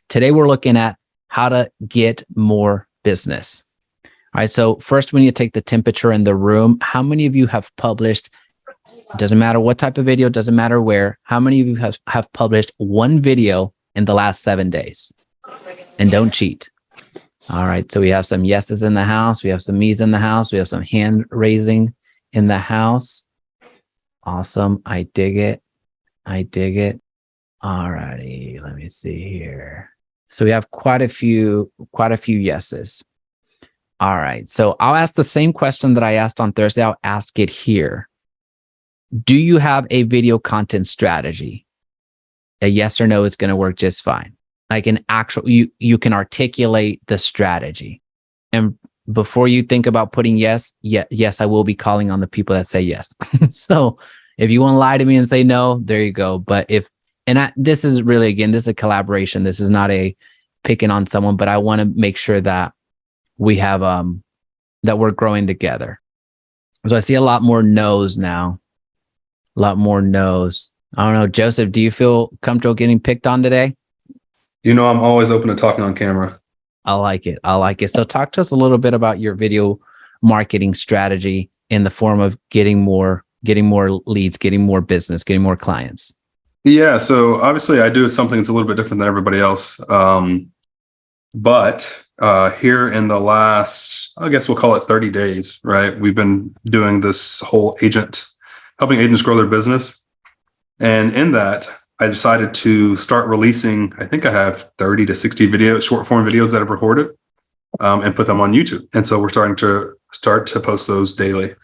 Today, we're looking at how to get more business. All right. So first, we need to take the temperature in the room. How many of you have published? Doesn't matter what type of video, doesn't matter where. How many of you have published one video in the last 7 days? And don't cheat. All right. So we have some yeses in the house. We have some me's in the house. We have some hand raising in the house. Awesome. I dig it. I dig it. All righty. Let me see here. So we have quite a few yeses. All right. So I'll ask the same question that I asked on Thursday. I'll ask it here. Do you have a video content strategy? A yes or no is going to work just fine. Like an actual, you can articulate the strategy. And before you think about putting yes, I will be calling on the people that say yes. So if you want to lie to me and say no, there you go. But this is really, again, this is a collaboration. This is not a picking on someone, but I want to make sure that we have, that we're growing together. So I see a lot more no's now. A lot more no's. I don't know, Joseph, do you feel comfortable getting picked on today? I'm always open to talking on camera. I like it. I like it. So talk to us a little bit about your video marketing strategy in the form of getting more leads, getting more business, getting more clients. Yeah. So obviously I do something that's a little bit different than everybody else. But here in the last, I guess we'll call it 30 days, right? We've been doing this whole helping agents grow their business. And in that, I decided to start releasing, I think I have 30 to 60 short form videos that I've recorded and put them on YouTube. And so we're starting to post those daily.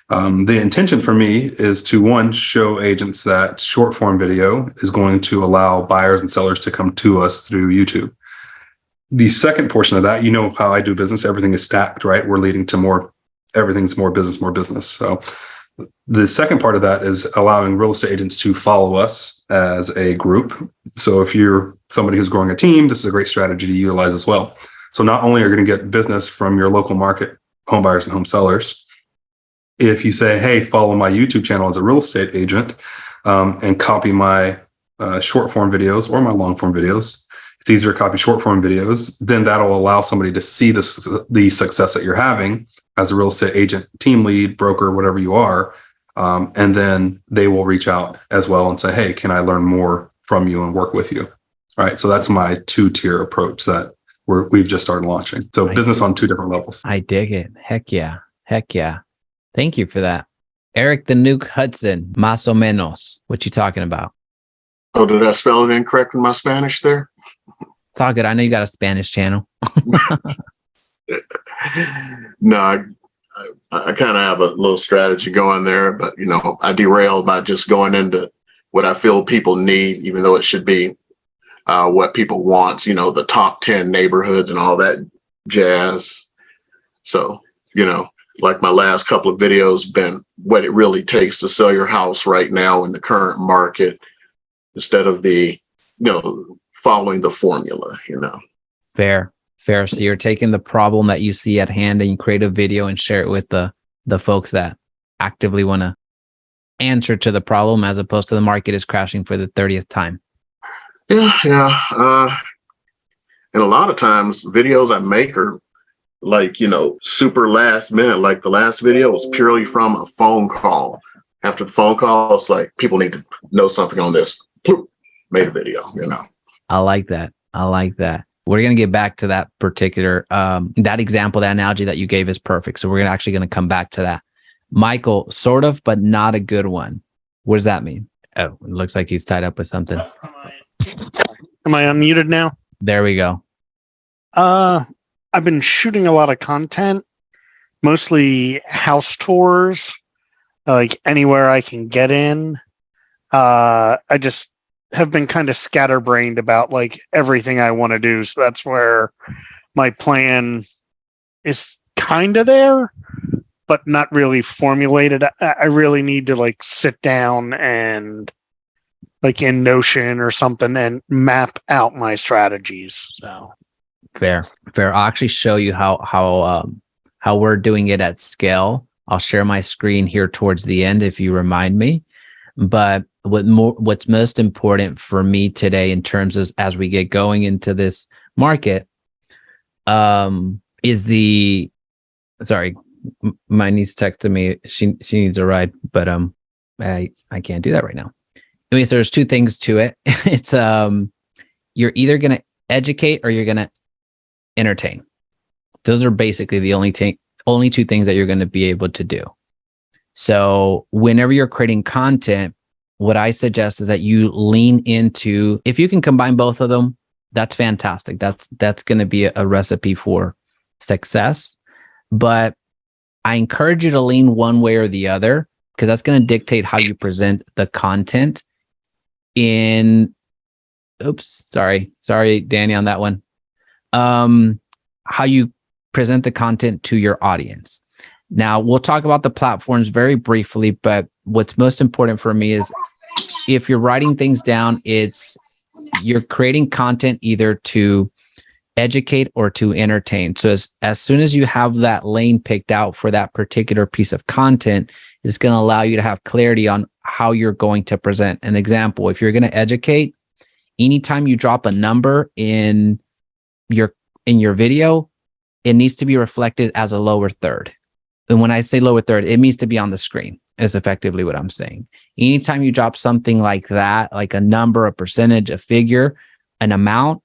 The intention for me is to, one, show agents that short form video is going to allow buyers and sellers to come to us through YouTube. The second portion of that, how I do business, everything is stacked, right? We're leading to everything's more business. So the second part of that is allowing real estate agents to follow us as a group. So if you're somebody who's growing a team, this is a great strategy to utilize as well. So not only are you going to get business from your local market, home buyers and home sellers, if you say, hey, follow my YouTube channel as a real estate agent and copy my short form videos or my long form videos, it's easier to copy short form videos, then that'll allow somebody to see the success that you're having as a real estate agent, team lead, broker, whatever you are. And then they will reach out as well and say, hey, can I learn more from you and work with you? All right. So that's my 2-tier approach that we've just started launching. So business on 2 different levels. I dig it. Heck yeah. Thank you for that. Eric the Nuke Hudson, más o menos. What you talking about? Oh, did I spell it incorrect in my Spanish there? It's all good. I know you got a Spanish channel. No, I kind of have a little strategy going there, but I derailed by just going into what I feel people need, even though it should be what people want, the top 10 neighborhoods and all that jazz. So, like my last couple of videos been what it really takes to sell your house right now in the current market, instead of following the formula, Fair. So you're taking the problem that you see at hand and you create a video and share it with the folks that actively want to answer to the problem, as opposed to the market is crashing for the 30th time. Yeah. And a lot of times videos I make are like, super last minute. Like the last video was purely from a phone call. After the phone call, it's like, people need to know something on this. Made a video, I like that. We're going to get back to that particular, that example, that analogy that you gave is perfect. So we're actually going to come back to that. Michael, sort of, but not a good one. What does that mean? Oh, it looks like he's tied up with something. Am I unmuted now? There we go. I've been shooting a lot of content, mostly house tours, like anywhere I can get in. I just have been kind of scatterbrained about like everything I want to do. So that's where my plan is kind of there, but not really formulated. I really need to like sit down and like in Notion or something and map out my strategies. So fair. I'll actually show you how we're doing it at scale. I'll share my screen here towards the end if you remind me. But what's most important for me today in terms of as we get going into this market, is sorry, my niece texted me. She needs a ride, but I can't do that right now. Anyways, there's two things to it. It's you're either going to educate or you're going to entertain. Those are basically the only two things that you're going to be able to do. So whenever you're creating content, what I suggest is that you lean into, if you can combine both of them, that's fantastic. That's going to be a recipe for success. But I encourage you to lean one way or the other, because that's going to dictate how you present the content sorry, Danny, on that one. How you present the content to your audience. Now, we'll talk about the platforms very briefly, but what's most important for me is if you're writing things down, you're creating content either to educate or to entertain. So as soon as you have that lane picked out for that particular piece of content, it's going to allow you to have clarity on how you're going to present. An example, if you're going to educate, anytime you drop a number in your video, it needs to be reflected as a lower third. And when I say lower third, it needs to be on the screen, is effectively what I'm saying. Anytime you drop something like that, like a number, a percentage, a figure, an amount,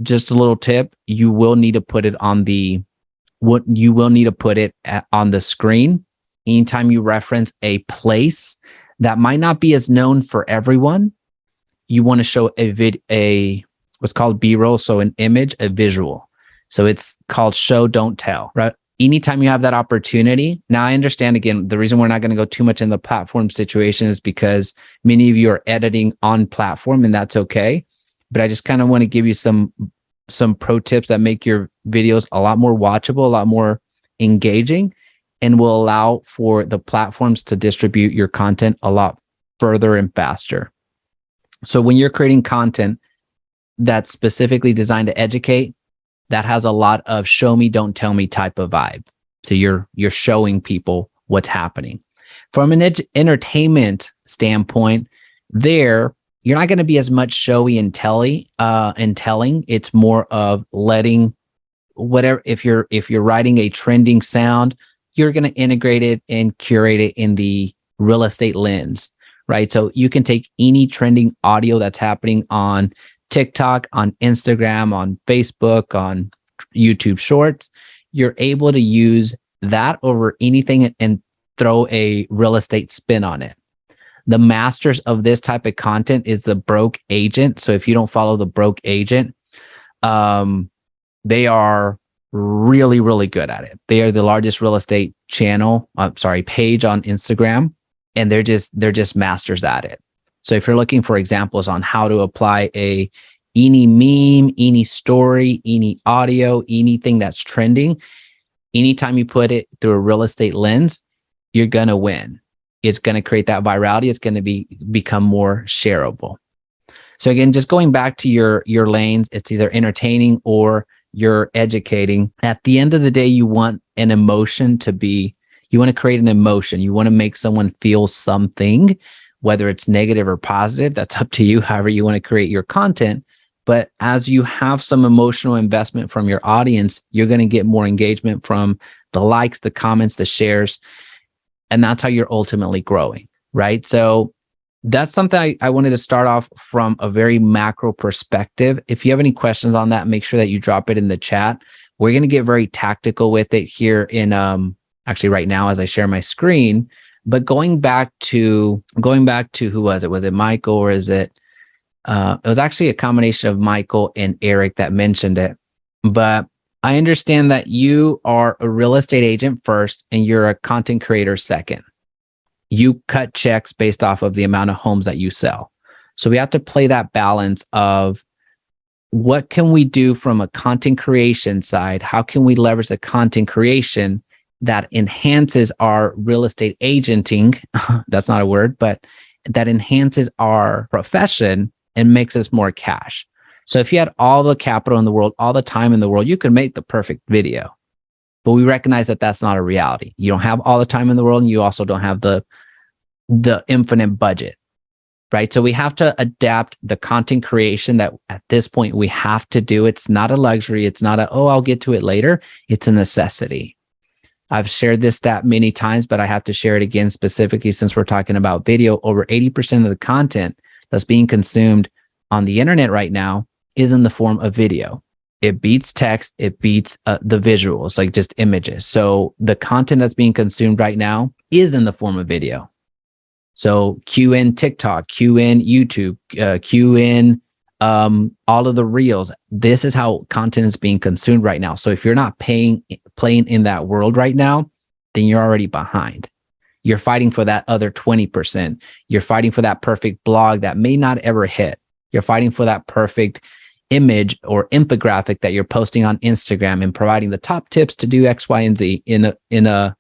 just a little tip, you will need to put it on the screen. Anytime you reference a place that might not be as known for everyone, you want to show what's called B-roll, so an image, a visual. So it's called show, don't tell, right? Anytime you have that opportunity. Now, I understand, again, the reason we're not going to go too much in the platform situation is because many of you are editing on platform, and that's okay. But I just kind of want to give you some pro tips that make your videos a lot more watchable, a lot more engaging, and will allow for the platforms to distribute your content a lot further and faster. So when you're creating content that's specifically designed to educate, that has a lot of show me, don't tell me type of vibe. So you're showing people what's happening. From an entertainment standpoint, you're not going to be as much showy and telling. It's more of letting whatever. If you're writing a trending sound, you're going to integrate it and curate it in the real estate lens, right? So you can take any trending audio that's happening on TikTok, on Instagram, on Facebook, on YouTube Shorts. You're able to use that over anything and throw a real estate spin on it. The masters of this type of content is the Broke Agent. So if you don't follow the Broke Agent, they are really, really good at it. They are the largest real estate page on Instagram, and they're just masters at it. So if you're looking for examples on how to apply any meme, any story, any audio, anything that's trending, anytime you put it through a real estate lens, you're going to win. It's going to create that virality. It's going to become more shareable. So again, just going back to your lanes, it's either entertaining or you're educating. At the end of the day, you want an emotion you want to create an emotion. You want to make someone feel something, whether it's negative or positive. That's up to you, however you want to create your content. But as you have some emotional investment from your audience, you're going to get more engagement from the likes, the comments, the shares. And that's how you're ultimately growing, right? So that's something I wanted to start off from a very macro perspective. If you have any questions on that, make sure that you drop it in the chat. We're going to get very tactical with it here in actually right now as I share my screen. But going back to who was it? Was it Michael, or is it? It was actually a combination of Michael and Eric that mentioned it. But I understand that you are a real estate agent first and you're a content creator second. You cut checks based off of the amount of homes that you sell. So we have to play that balance of what can we do from a content creation side? How can we leverage the content creation that enhances our real estate agenting? That's not a word, but that enhances our profession and makes us more cash. So if you had all the capital in the world, all the time in the world, you could make the perfect video. But we recognize that that's not a reality. You don't have all the time in the world, and you also don't have the the infinite budget, right? So we have to adapt the content creation that at this point we have to do. It's not a luxury. It's not oh, I'll get to it later. It's a necessity. I've shared this stat many times, but I have to share it again specifically since we're talking about video. Over 80% of the content that's being consumed on the internet right now is in the form of video. It beats text. It beats the visuals, like just images. So the content that's being consumed right now is in the form of video. So cue in TikTok, cue in YouTube, cue in all of the reels. This is how content is being consumed right now. So if you're not playing in that world right now, then you're already behind. You're fighting for that other 20%. You're fighting for that perfect blog that may not ever hit. You're fighting for that perfect image or infographic that you're posting on Instagram and providing the top tips to do X, Y, and Z in a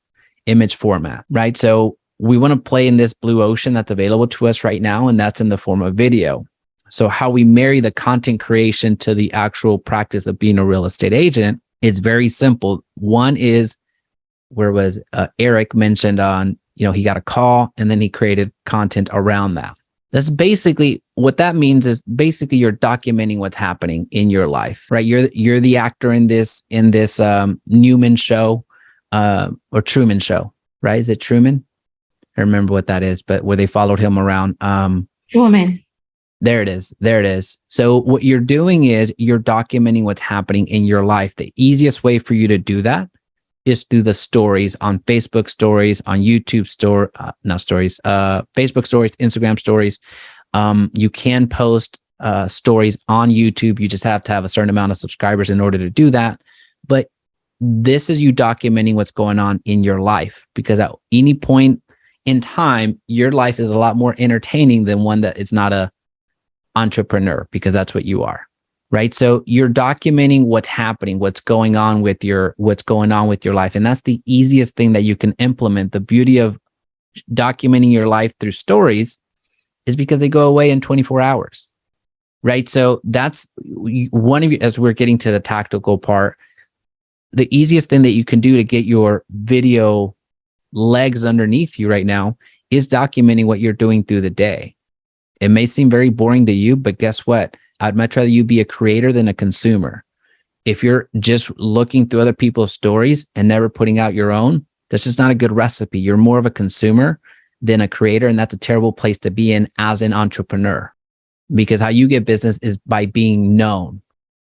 image format, right? So we want to play in this blue ocean that's available to us right now, and that's in the form of video. So how we marry the content creation to the actual practice of being a real estate agent is very simple. One is, where was Eric mentioned on, he got a call and then he created content around that. That's basically what that means is basically you're documenting what's happening in your life, right? You're the actor in this Newman show or Truman show, right? Is it Truman? I remember what that is, but where they followed him around. Truman. There it is. So what you're doing is you're documenting what's happening in your life. The easiest way for you to do that is through the stories on Facebook stories, on YouTube Facebook stories, Instagram stories. You can post stories on YouTube. You just have to have a certain amount of subscribers in order to do that. But this is you documenting what's going on in your life, because at any point in time, your life is a lot more entertaining than one that is not a entrepreneur, because that's what you are, right? So you're documenting what's happening, what's going on with your life. And that's the easiest thing that you can implement. The beauty of documenting your life through stories is because they go away in 24 hours, right? So that's one of you, as we're getting to the tactical part, the easiest thing that you can do to get your video legs underneath you right now is documenting what you're doing through the day. It may seem very boring to you, but guess what? I'd much rather you be a creator than a consumer. If you're just looking through other people's stories and never putting out your own, that's just not a good recipe. You're more of a consumer than a creator, and that's a terrible place to be in as an entrepreneur, because how you get business is by being known.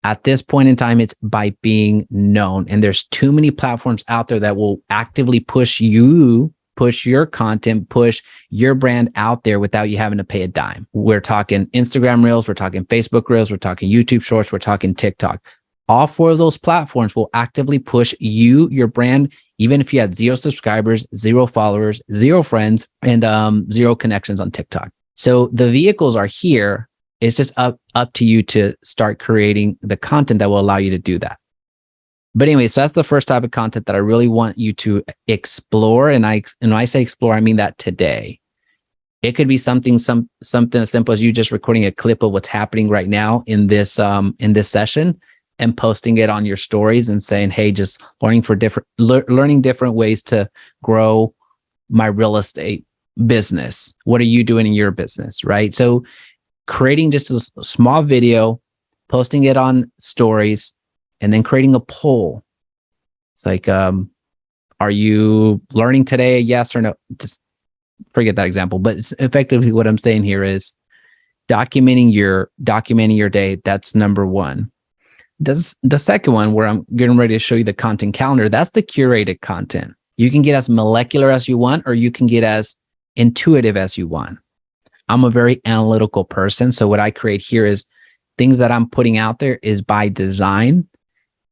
At this point in time, it's by being known. And there's too many platforms out there that will actively push your content, push your brand out there without you having to pay a dime. We're talking Instagram Reels, we're talking Facebook Reels, we're talking YouTube Shorts, we're talking TikTok. All four of those platforms will actively push your brand, even if you had 0 subscribers, 0 followers, 0 friends, and 0 connections on TikTok. So the vehicles are here. It's just up to you to start creating the content that will allow you to do that. But anyway, so that's the first type of content that I really want you to explore. And when I say explore, I mean that today. It could be something as simple as you just recording a clip of what's happening right now in this session and posting it on your stories and saying, "Hey, just learning different ways to grow my real estate business. What are you doing in your business?" Right? So creating just a small video, posting it on stories, and then creating a poll. It's like, are you learning today? Yes or no? Just forget that example. But it's effectively what I'm saying here is documenting your day. That's number one. The second one, where I'm getting ready to show you the content calendar, that's the curated content. You can get as molecular as you want, or you can get as intuitive as you want. I'm a very analytical person. So what I create here is things that I'm putting out there is by design.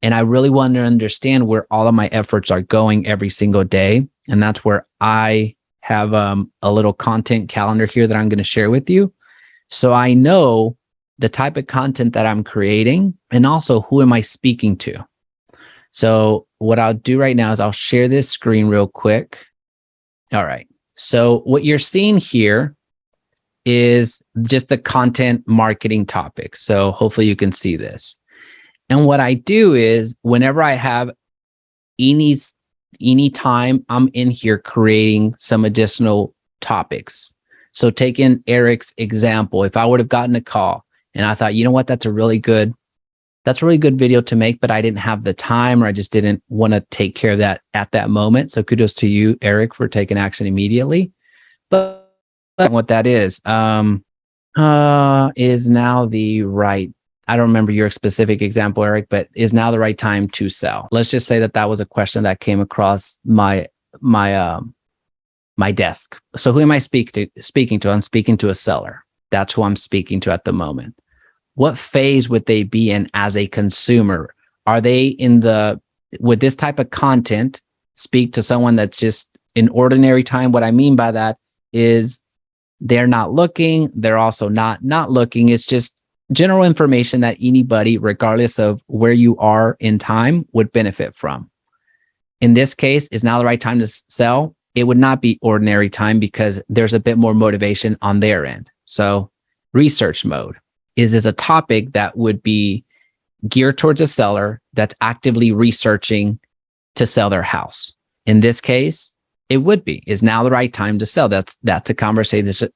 And I really want to understand where all of my efforts are going every single day. And that's where I have a little content calendar here that I'm going to share with you. So I know the type of content that I'm creating, and also who am I speaking to. So what I'll do right now is I'll share this screen real quick. All right. So what you're seeing here is just the content marketing topics. So hopefully you can see this. And what I do is whenever I have any time, I'm in here creating some additional topics. So taking Eric's example, if I would have gotten a call and I thought, you know what, that's a really good video to make, but I didn't have the time or I just didn't want to take care of that at that moment. So kudos to you, Eric, for taking action immediately. But what that is now the right, I don't remember your specific example, Eric, but is now the right time to sell? Let's just say that was a question that came across my desk. So who am I speaking to? I'm speaking to a seller. That's who I'm speaking to at the moment. What phase would they be in as a consumer? Are they would this type of content speak to someone that's just in ordinary time? What I mean by that is they're not looking. They're also not looking. It's just general information that anybody, regardless of where you are in time, would benefit from. In this case, is now the right time to sell? It would not be ordinary time because there's a bit more motivation on their end. So research mode is a topic that would be geared towards a seller that's actively researching to sell their house. In this case, it would be, is now the right time to sell? That's a conversation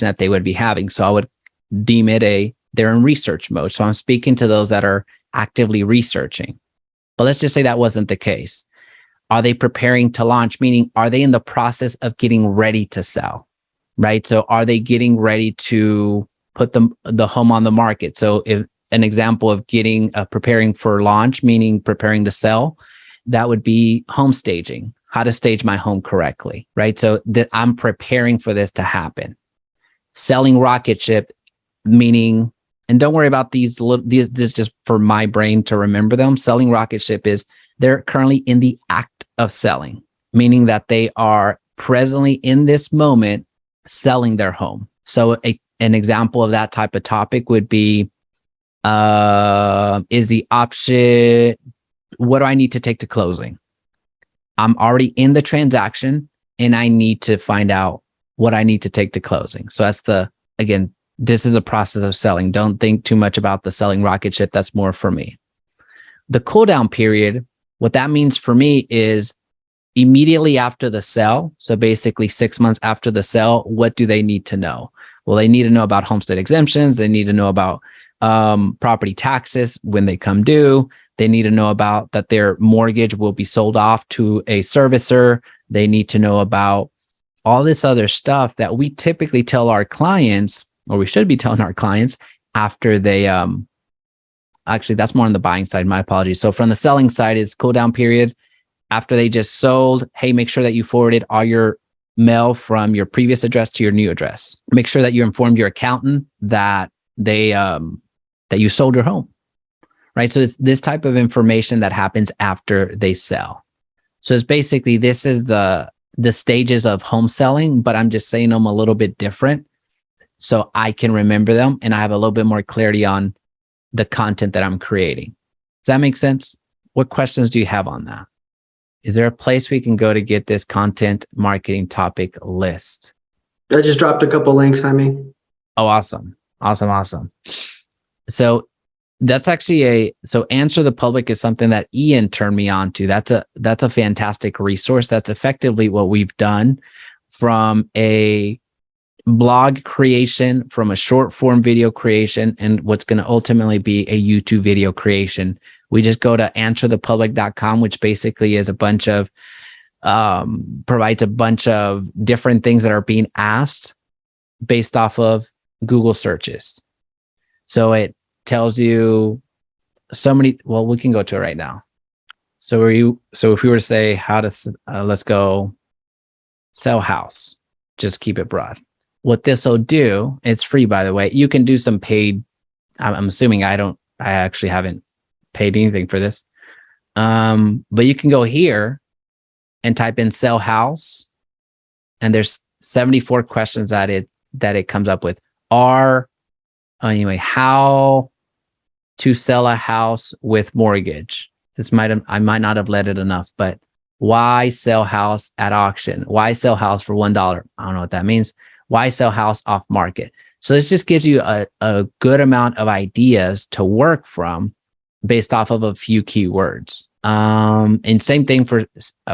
that they would be having. So I would deem it they're in research mode. So I'm speaking to those that are actively researching. But let's just say that wasn't the case. Are they preparing to launch? Meaning, are they in the process of getting ready to sell, right? So are they getting ready to put the home on the market? So if an example of preparing for launch, meaning preparing to sell, that would be home staging, how to stage my home correctly, right? So that I'm preparing for this to happen. Selling rocket ship, meaning, and don't worry about these this just for my brain to remember them. Selling rocket ship is they're currently in the act of selling, meaning that they are presently in this moment selling their home. So an example of that type of topic would be, is the option, what do I need to take to closing? I'm already in the transaction and I need to find out what I need to take to closing. So that's again, this is a process of selling. Don't think too much about the selling rocket ship. That's more for me. The cool down period, what that means for me is immediately after the sale. So basically 6 months after the sale, what do they need to know? Well, they need to know about homestead exemptions. They need to know about property taxes when they come due. They need to know about that their mortgage will be sold off to a servicer. They need to know about all this other stuff that we typically tell our clients, or we should be telling our clients after they, actually, that's more on the buying side. My apologies. So from the selling side is cool down period. After they just sold, hey, make sure that you forwarded all your mail from your previous address to your new address. Make sure that you informed your accountant that that you sold your home, right? So it's this type of information that happens after they sell. So it's basically, this is the stages of home selling, but I'm just saying them a little bit different so I can remember them and I have a little bit more clarity on the content that I'm creating. Does that make sense? What questions do you have on that? Is there a place we can go to get this content marketing topic list? I just dropped a couple links, Jaime. Oh, awesome. So that's actually so Answer the Public is something that Ian turned me on to. That's a fantastic resource. That's effectively what we've done from a blog creation, from a short form video creation, and what's going to ultimately be a YouTube video creation. We just go to answerthepublic.com, which basically is a bunch of, provides a bunch of different things that are being asked based off of Google searches. So it tells you so many, well, we can go to it right now. So if we were to say how to, let's go sell house, just keep it broad. What this will do, it's free, by the way. You can do some paid. I'm assuming I actually haven't paid anything for this. But you can go here and type in sell house. And there's 74 questions that it comes up with. Anyway, how to sell a house with mortgage. I might not have led it enough, but why sell house at auction? Why sell house for $1? I don't know what that means. Why sell house off market? So this just gives you a good amount of ideas to work from based off of a few keywords. And same thing for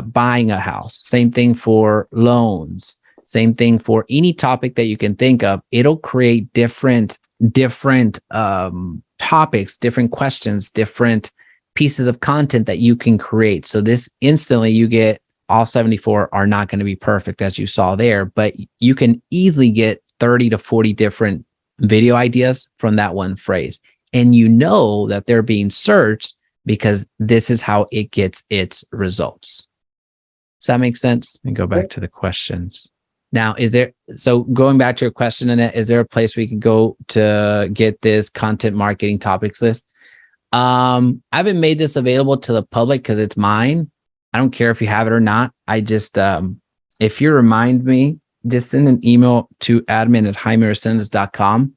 buying a house. Same thing for loans. Same thing for any topic that you can think of. It'll create different topics, different questions, different pieces of content that you can create. So this instantly you get all 74 are not going to be perfect as you saw there, but you can easily get 30 to 40 different video ideas from that one phrase. And you know that they're being searched because this is how it gets its results. Does that make sense? And go back to the questions. Now, so going back to your question, Annette, is there a place we can go to get this content marketing topics list? I haven't made this available to the public because it's mine. I don't care if you have it or not. I just, if you remind me, just send an email to admin@jaimeresendez.com.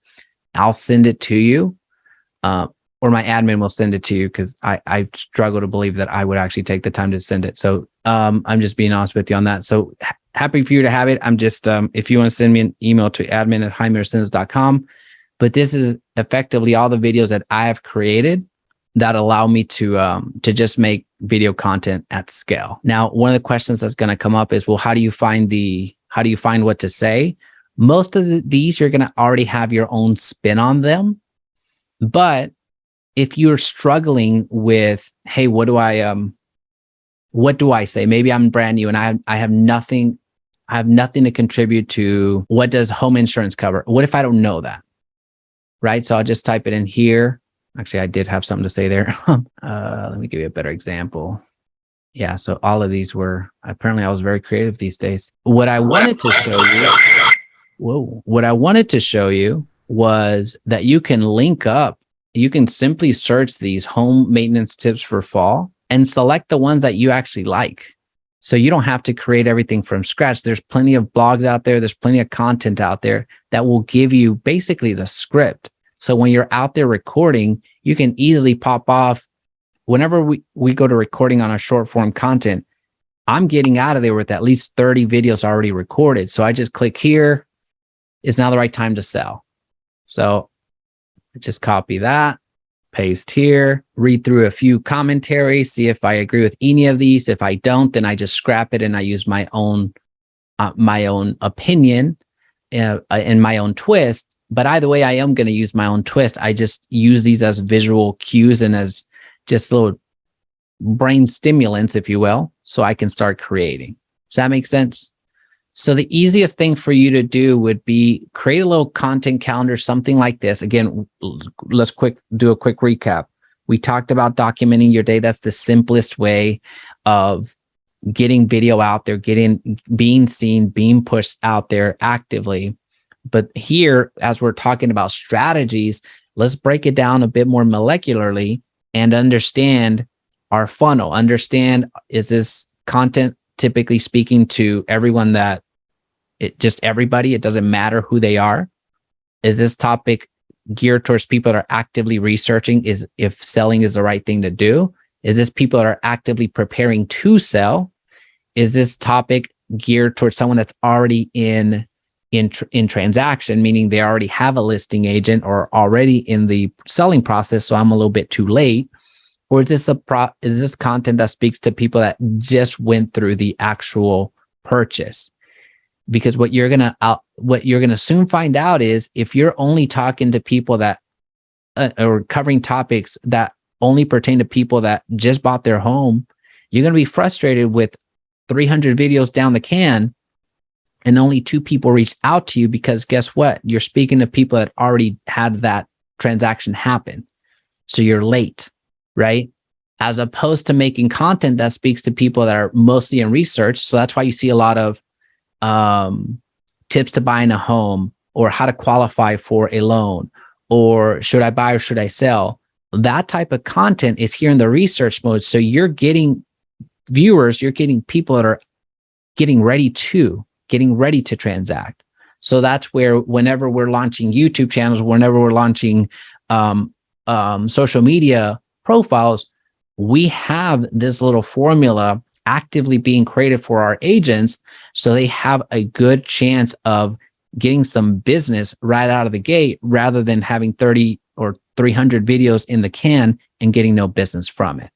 I'll send it to you. Or my admin will send it to you because I struggle to believe that I would actually take the time to send it. So I'm just being honest with you on that. So happy for you to have it. I'm just, if you want to send me an email to admin@jaimeresendez.com. But this is effectively all the videos that I have created that allow me to just make video content at scale. Now, one of the questions that's going to come up is, well, how do you find what to say? Most of these, you're going to already have your own spin on them. But if you're struggling with, hey, what do I say? Maybe I'm brand new and I have nothing to contribute to. What does home insurance cover? What if I don't know that? Right? So I'll just type it in here. Actually, I did have something to say there. Let me give you a better example. Yeah, so all of these were, apparently I was very creative these days. What I wanted to show you was that you can link up. You can simply search these home maintenance tips for fall and select the ones that you actually like. So you don't have to create everything from scratch. There's plenty of blogs out there. There's plenty of content out there that will give you basically the script. So when you're out there recording, you can easily pop off. Whenever we go to recording on a short form content, I'm getting out of there with at least 30 videos already recorded. So I just click here. It's now the right time to sell. So just copy that, paste here, read through a few commentaries, see if I agree with any of these. If I don't, then I just scrap it and I use my own opinion and my own twist. But either way, I am going to use my own twist. I just use these as visual cues and as just little brain stimulants, if you will, so I can start creating. Does that make sense? So the easiest thing for you to do would be create a little content calendar, something like this. Again, let's do a quick recap. We talked about documenting your day. That's the simplest way of getting video out there, being seen, being pushed out there actively. But here, as we're talking about strategies, let's break it down a bit more molecularly and understand our funnel. Understand, is this content typically speaking to everyone everybody? It doesn't matter who they are. Is this topic geared towards people that are actively researching if selling is the right thing to do? Is this people that are actively preparing to sell? Is this topic geared towards someone that's already in transaction, meaning they already have a listing agent or already in the selling process, so I'm a little bit too late? Or is this content that speaks to people that just went through the actual purchase? Because what you're gonna soon find out is, if you're only talking to people that or covering topics that only pertain to people that just bought their home, you're gonna be frustrated with 300 videos down the can and only 2 people reached out to you, because guess what? You're speaking to people that already had that transaction happen. So you're late, right? As opposed to making content that speaks to people that are mostly in research. So that's why you see a lot of tips to buying a home, or how to qualify for a loan, or should I buy or should I sell? That type of content is here in the research mode. So you're getting viewers, you're getting people that are getting ready to transact. So that's where, whenever we're launching YouTube channels, whenever we're launching social media profiles, we have this little formula actively being created for our agents, so they have a good chance of getting some business right out of the gate, rather than having 30 or 300 videos in the can and getting no business from it.